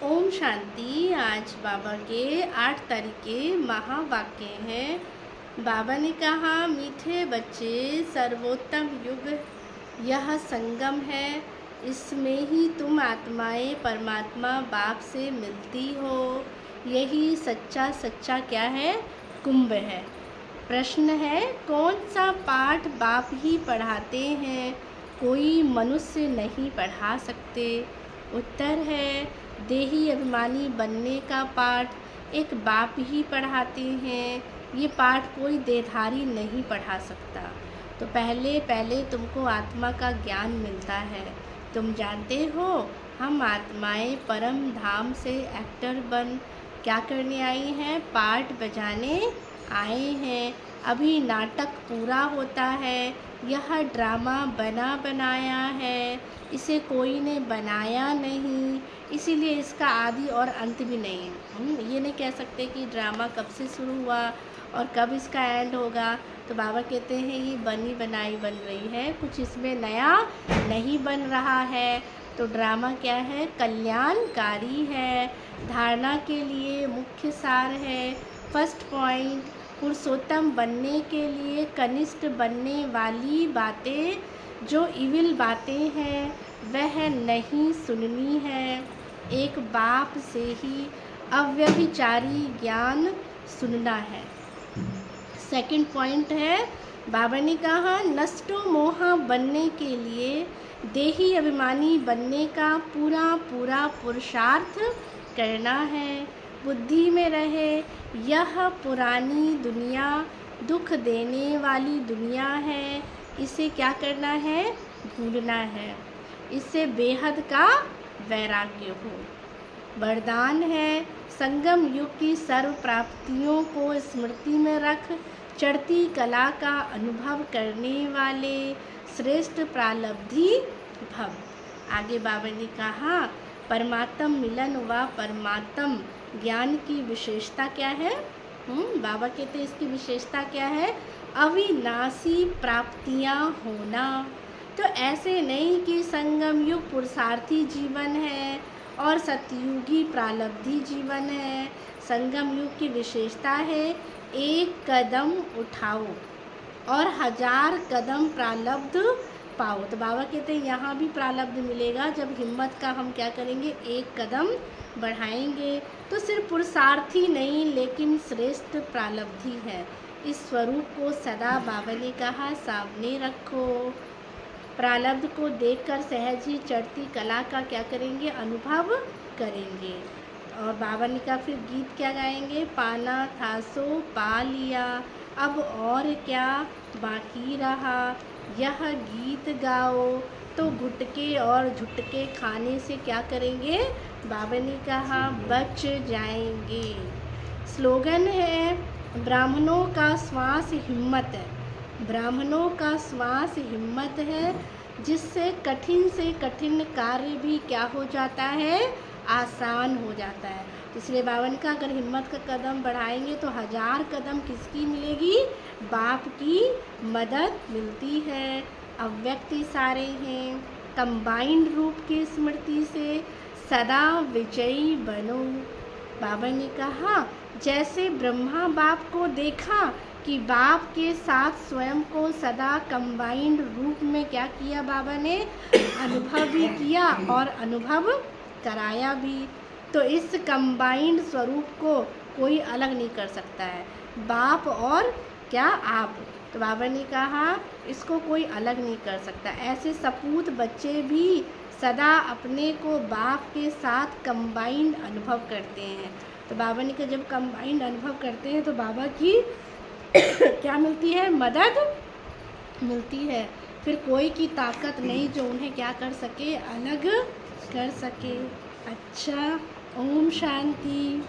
ओम शांति। आज बाबा के 8 तारीख के महावाक्य हैं। बाबा ने कहा, मीठे बच्चे, सर्वोत्तम युग यह संगम है। इसमें ही तुम आत्माएं परमात्मा बाप से मिलती हो। यही सच्चा क्या है? कुंभ है। प्रश्न है, कौन सा पाठ बाप ही पढ़ाते हैं, कोई मनुष्य नहीं पढ़ा सकते? उत्तर है, देही अभिमानी बनने का पाठ एक बाप ही पढ़ाते हैं। ये पाठ कोई देहधारी नहीं पढ़ा सकता। तो पहले तुमको आत्मा का ज्ञान मिलता है। तुम जानते हो, हम आत्माएं परम धाम से एक्टर बन क्या करने आई हैं? पाठ बजाने आए हैं। अभी नाटक पूरा होता है। यह ड्रामा बना बनाया है, इसे कोई ने बनाया नहीं, इसीलिए इसका आदि और अंत भी नहीं है। हम ये नहीं कह सकते कि ड्रामा कब से शुरू हुआ और कब इसका एंड होगा। तो बाबा कहते हैं ये बनी बनाई बन रही है, कुछ इसमें नया नहीं बन रहा है। तो ड्रामा क्या है? कल्याणकारी है, धारणा के लिए मुख्य सार है। फर्स्ट पॉइंट, पुरुषोत्तम बनने के लिए कनिष्ठ बनने वाली बातें जो इविल बातें हैं वह नहीं सुननी है। एक बाप से ही अव्यभिचारी ज्ञान सुनना है। सेकंड पॉइंट है, बाबा ने कहा, नष्टो मोहा बनने के लिए देही अभिमानी बनने का पूरा पुरुषार्थ करना है। बुद्धि में रहे, यह पुरानी दुनिया दुख देने वाली दुनिया है। इसे क्या करना है? भूलना है। इससे बेहद का वैराग्य हो। वरदान है, संगम युग की सर्व प्राप्तियों को स्मृति में रख चढ़ती कला का अनुभव करने वाले श्रेष्ठ प्रालब्धि भव। आगे बाबा ने कहा, परमात्म मिलन व परमात्म ज्ञान की विशेषता क्या है? बाबा कहते हैं इसकी विशेषता क्या है? अविनाशी प्राप्तियां होना। तो ऐसे नहीं कि संगम युग पुरुषार्थी जीवन है और सतयुगी प्रालब्धि जीवन है। संगम युग की विशेषता है, एक कदम उठाओ और 1000 कदम प्रालब्ध पाओ। तो बाबा कहते हैं यहाँ भी प्रालब्ध मिलेगा जब हिम्मत का हम क्या करेंगे? एक कदम बढ़ाएंगे। तो सिर्फ पुरुषार्थी नहीं लेकिन श्रेष्ठ प्रालब्धि है। इस स्वरूप को सदा बाबा ने कहा सामने रखो। प्रालब्ध को देखकर सहज ही चढ़ती कला का क्या करेंगे? अनुभव करेंगे। और बाबा ने कहा फिर गीत क्या गाएंगे? पाना था सो पा लिया, अब और क्या बाकी रहा, यह गीत गाओ। तो गुटके और झुटके खाने से क्या करेंगे? बाबा ने कहा बच जाएंगे। स्लोगन है, ब्राह्मणों का श्वास हिम्मत है। ब्राह्मणों का श्वास हिम्मत है, जिससे कठिन से कठिन कार्य भी क्या हो जाता है? आसान हो जाता है। इसलिए बाबा ने कहा अगर हिम्मत का कदम बढ़ाएंगे तो 1000 कदम किसकी मिलेगी? बाप की मदद मिलती है। अव्यक्त इशारे हैं, कंबाइंड रूप की स्मृति से सदा विजयी बनो। बाबा ने कहा जैसे ब्रह्मा बाप को देखा कि बाप के साथ स्वयं को सदा कंबाइंड रूप में क्या किया? बाबा ने अनुभव भी किया और अनुभव कराया भी। तो इस कंबाइंड स्वरूप को कोई अलग नहीं कर सकता है, बाप और क्या? आप। तो बाबा ने कहा इसको कोई अलग नहीं कर सकता। ऐसे सपूत बच्चे भी सदा अपने को बाप के साथ कंबाइंड अनुभव करते हैं। तो बाबा ने कहा जब कंबाइंड अनुभव करते हैं तो बाबा की क्या मिलती है? मदद मिलती है। फिर कोई की ताकत नहीं जो उन्हें क्या कर सके? अलग कर सके। अच्छा, ओम शांति।